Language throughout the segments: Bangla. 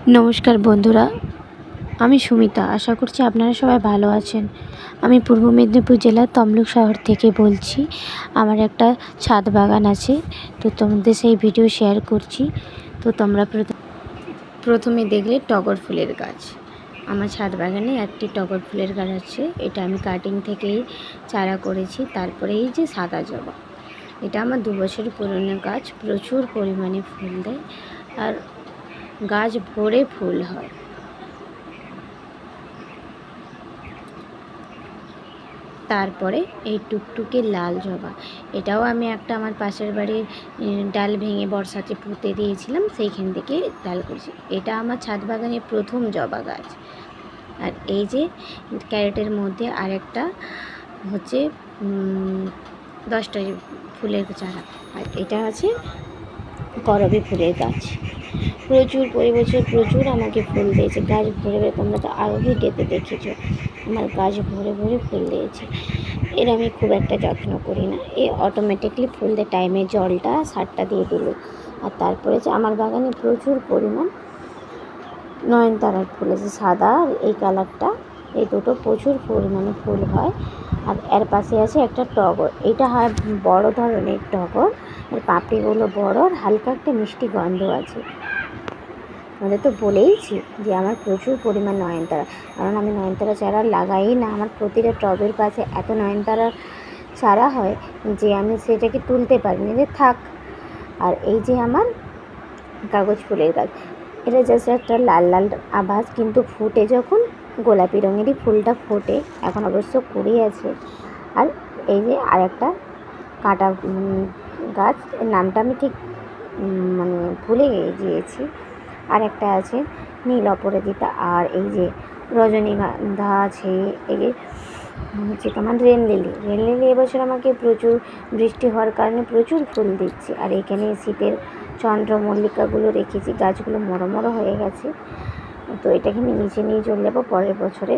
নমস্কার বন্ধুরা, আমি সুমিতা। আশা করছি আপনারা সবাই ভালো আছেন। আমি পূর্ব মেদিনীপুর জেলার তমলুক শহর থেকে বলছি। আমার একটা ছাদ বাগান আছে, তো তোমাদের সেই ভিডিও শেয়ার করছি। তো তোমরা প্রথমে দেখলে টগর ফুলের গাছ। আমার ছাদ বাগানে একটি টগর ফুলের গাছ আছে, এটা আমি কাটিং থেকেই চারা করেছি। তারপরে এই যে সাদা জবা, এটা আমার 2 বছর পুরনো গাছ, প্রচুর পরিমাণে ফুল দেয় আর গাছ ভরে ফুল হয়। তারপরে এই টুকটুকে লাল জবা, এটাও আমি একটা আমার পাশের বাড়ির ডাল ভেঙে বর্ষাতে পুঁতে দিয়েছিলাম, সেইখান থেকে ডাল করেছি। এটা আমার ছাদ বাগানের প্রথম জবা গাছ। আর এই যে ক্যারেটের মধ্যে আরেকটা হচ্ছে 10টা ফুলের চারা। আর এটা আছে করবী ফুলের গাছ। প্রচুর আমাকে ফুল দিয়েছে, গাছ ভরে ভরে। তোমরা তো আরও ভিডিওতে দেখেছো আমার গাছ ভরে ভরে ফুল দিয়েছে। এর আমি খুব একটা যত্ন করি না, এ অটোমেটিকলি ফুল দেয়, টাইমে জলটা সারটা দিয়ে দিলে। আর তারপরে যে আমার বাগানে প্রচুর পরিমাণ নয়নতারার ফুল আছে, সাদা আর এই কালারটা, এই দুটো প্রচুর পরিমাণে ফুল হয়। আর এর পাশে আছে একটা টগর, এটা হয় বড় ধরনের টগর, এর পাপড়িগুলো বড় আর হালকা একটা মিষ্টি গন্ধ আছে। আমাদের তো বলেইছি যে আমার প্রচুর পরিমাণ নয়নতারা, কারণ আমি নয়নতারা চারা লাগাই না। আমার প্রতিটা টবের পাশে এত নয়নতারা চারা হয় যে আমি সেটাকে তুলতে পারি না, যে থাক। আর এই যে আমার কাগজ ফুলের গাছ, এটা জাস্ট একটা লাল লাল আভাস, কিন্তু ফুটে যখন গোলাপি রঙেরই ফুলটা ফোটে। এখন অবশ্য কুড়ি আছে। আর এই যে আরেকটা কাঁটা গাছ, এর নামটা আমি ঠিক ভুলে গিয়েছি। আর একটা আছে নীল অপরাজিতা। আর এই যে রজনীগন্ধা আছে, এই যে হচ্ছে তোমার রেন লিলি। এবছর আমাকে প্রচুর বৃষ্টি হওয়ার কারণে প্রচুর ফুল দিচ্ছে। আর এখানে শীতের চন্দ্রমল্লিকাগুলো রেখেছি, গাছগুলো মরো হয়ে গেছে, তো এটাকে নিচে নিয়ে চলে যাবো পরের বছরে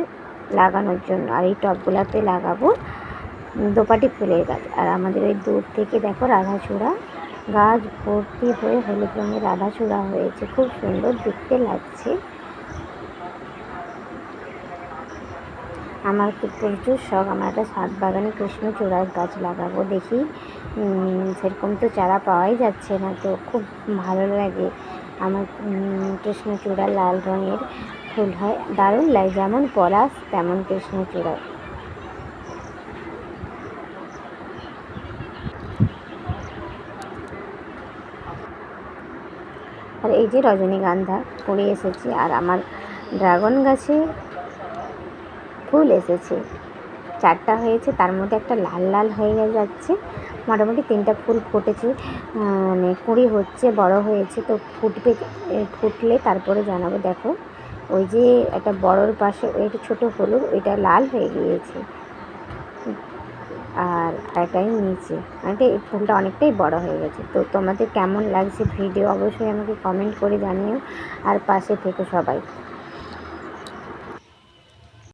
লাগানোর জন্য। আর এই টবগুলোতে লাগাবো দোপাটি ফুলের গাছ। আর আমাদের ওই দূর থেকে দেখো রাধাচূড়া গাছ ভর্তি হয়ে হলুদ রঙের রাধাচূড়া হয়েছে, খুব সুন্দর দেখতে লাগছে। আমার প্রচুর শখ, আমার একটা ছাদ বাগানে কৃষ্ণচূড়ার গাছ লাগাবো। দেখি সেরকম তো চারা পাওয়াই যাচ্ছে না, তো খুব ভালো লাগে আমার কৃষ্ণচূড়া। লাল রঙের ফুল হয়, দারুণ লাগে, যেমন পলাশ তেমন কৃষ্ণচূড়া। আর এই যে রজনীগন্ধা পড়ে এসেছে। আর আমার ড্রাগন গাছে ফুল এসেছে, 4টা হয়েছে, তার মধ্যে একটা লাল লাল হয়ে যাচ্ছে। মোটামুটি 3টা ফুল ফুটেছে, মানে কুঁড়ি হচ্ছে, বড় হয়েছে, তো ফুটলে তারপরে জানাবো। দেখো ওই যে একটা বড়োর পাশে ওইটা ছোটো হলুদ, ওইটা লাল হয়ে গিয়েছে। আর এটাই নিচে অনেকটাই, ফুলটা অনেকটাই বড় হয়ে গেছে। তো তোমাদের কেমন লাগছে ভিডিও অবশ্যই আমাকে কমেন্ট করে জানিও, আর পাশে থেকো সবাই।